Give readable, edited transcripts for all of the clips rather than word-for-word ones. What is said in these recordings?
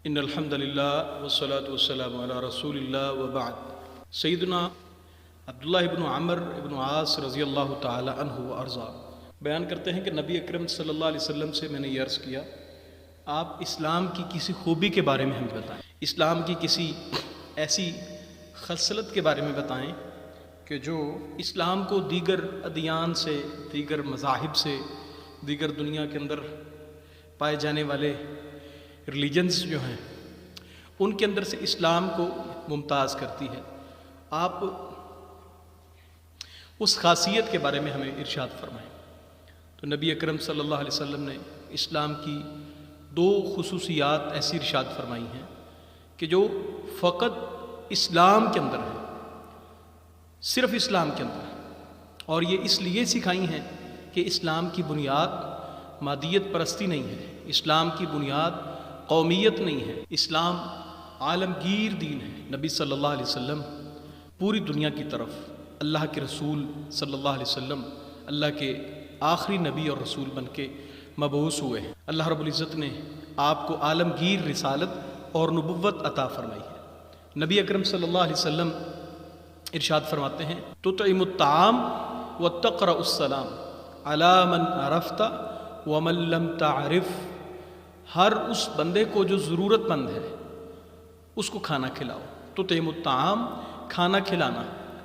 ان الحمد للہ والصلاة والسلام علی رسول اللہ وبعد۔ سیدنا عبداللہ ابن عمر ابن عاص رضی اللہ تعالی عنہ وارضاہ بیان کرتے ہیں کہ نبی اکرم صلی اللہ علیہ وسلم سے میں نے یہ عرض کیا، آپ اسلام کی کسی خوبی کے بارے میں ہمیں بتائیں، اسلام کی کسی ایسی خصلت کے بارے میں بتائیں کہ جو اسلام کو دیگر ادیان سے، دیگر مذاہب سے، دیگر دنیا کے اندر پائے جانے والے ریلیجنز جو ہیں ان کے اندر سے اسلام کو ممتاز کرتی ہے۔ آپ اس خاصیت کے بارے میں ہمیں ارشاد فرمائیں۔ تو نبی اکرم صلی اللہ علیہ وسلم نے اسلام کی دو خصوصیات ایسی ارشاد فرمائی ہیں کہ جو فقط اسلام کے اندر ہے، صرف اسلام کے اندر ہے، اور یہ اس لیے سکھائی ہیں کہ اسلام کی بنیاد مادیت پرستی نہیں ہے، اسلام کی بنیاد قومیت نہیں ہے، اسلام عالمگیر دین ہے۔ نبی صلی اللہ علیہ وسلم پوری دنیا کی طرف اللہ کے رسول صلی اللہ علیہ وسلم اللہ کے آخری نبی اور رسول بن کے مبعوث ہوئے ہیں۔ اللہ رب العزت نے آپ کو عالمگیر رسالت اور نبوت عطا فرمائی ہے۔ نبی اکرم صلی اللہ علیہ وسلم ارشاد فرماتے ہیں، تطعم الطعام وتقرأ السلام علی من عرفت ومن لم تعرف، ہر اس بندے کو جو ضرورت مند ہے اس کو کھانا کھلاؤ۔ تطعم الطعام، کھانا کھلانا۔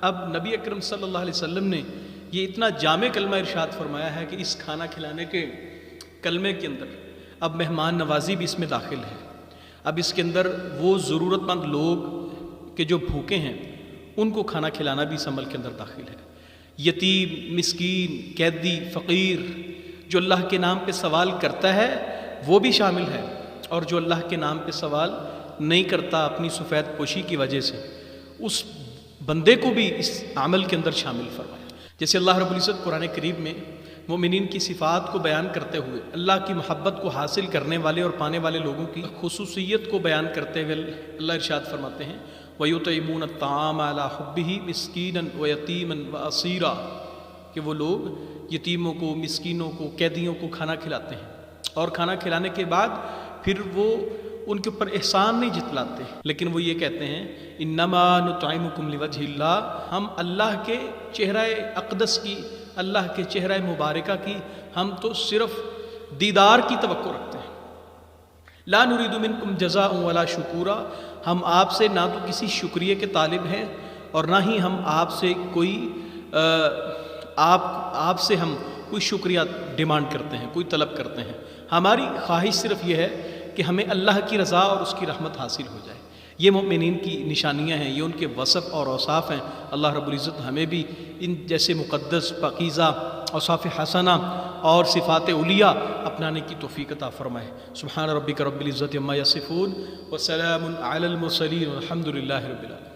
اب نبی اکرم صلی اللہ علیہ وسلم نے یہ اتنا جامع کلمہ ارشاد فرمایا ہے کہ اس کھانا کھلانے کے کلمے کے اندر اب مہمان نوازی بھی اس میں داخل ہے۔ اب اس کے اندر وہ ضرورت مند لوگ کہ جو بھوکے ہیں ان کو کھانا کھلانا بھی اس عمل کے اندر داخل ہے۔ یتیم، مسکین، قیدی، فقیر، جو اللہ کے نام پہ سوال کرتا ہے وہ بھی شامل ہے، اور جو اللہ کے نام پہ سوال نہیں کرتا اپنی سفید پوشی کی وجہ سے، اس بندے کو بھی اس عمل کے اندر شامل فرمایا۔ جیسے اللہ رب العزت قرآن کریم میں مومنین کی صفات کو بیان کرتے ہوئے اللہ کی محبت کو حاصل کرنے والے اور پانے والے لوگوں کی خصوصیت کو بیان کرتے ہوئے اللہ ارشاد فرماتے ہیں، وَيُطْعِمُونَ الطَّعَامَ عَلَىٰ حُبِّهِ مِسْكِينًا وَيَتِيمًا وَأَسِيرًا، کہ وہ لوگ یتیموں کو، مسکینوں کو، قیدیوں کو کھانا کھلاتے ہیں، اور کھانا کھلانے کے بعد پھر وہ ان کے اوپر احسان نہیں جتلاتے، لیکن وہ یہ کہتے ہیں انما نطعمکم لوجہ اللہ، ہم اللہ کے چہرہ اقدس کی، اللہ کے چہرہ مبارکہ کی ہم تو صرف دیدار کی توقع رکھتے ہیں۔ لا نرید منکم جزاء ولا شکورا، ہم آپ سے نہ تو کسی شکریہ کے طالب ہیں اور نہ ہی ہم آپ سے کوئی آپ سے ہم کوئی شکریہ ڈیمانڈ کرتے ہیں، کوئی طلب کرتے ہیں۔ ہماری خواہش صرف یہ ہے کہ ہمیں اللہ کی رضا اور اس کی رحمت حاصل ہو جائے۔ یہ مومنین کی نشانیاں ہیں، یہ ان کے وصف اور اوصاف ہیں۔ اللہ رب العزت ہمیں بھی ان جیسے مقدس، پاکیزہ، اوصاف حسنہ اور صفات علیٰ اپنانے کی توفیق عطا فرمائے۔ سبحان ربک رب العزت عما یصفون وسلام علی المرسلین والحمد للہ رب العالمین۔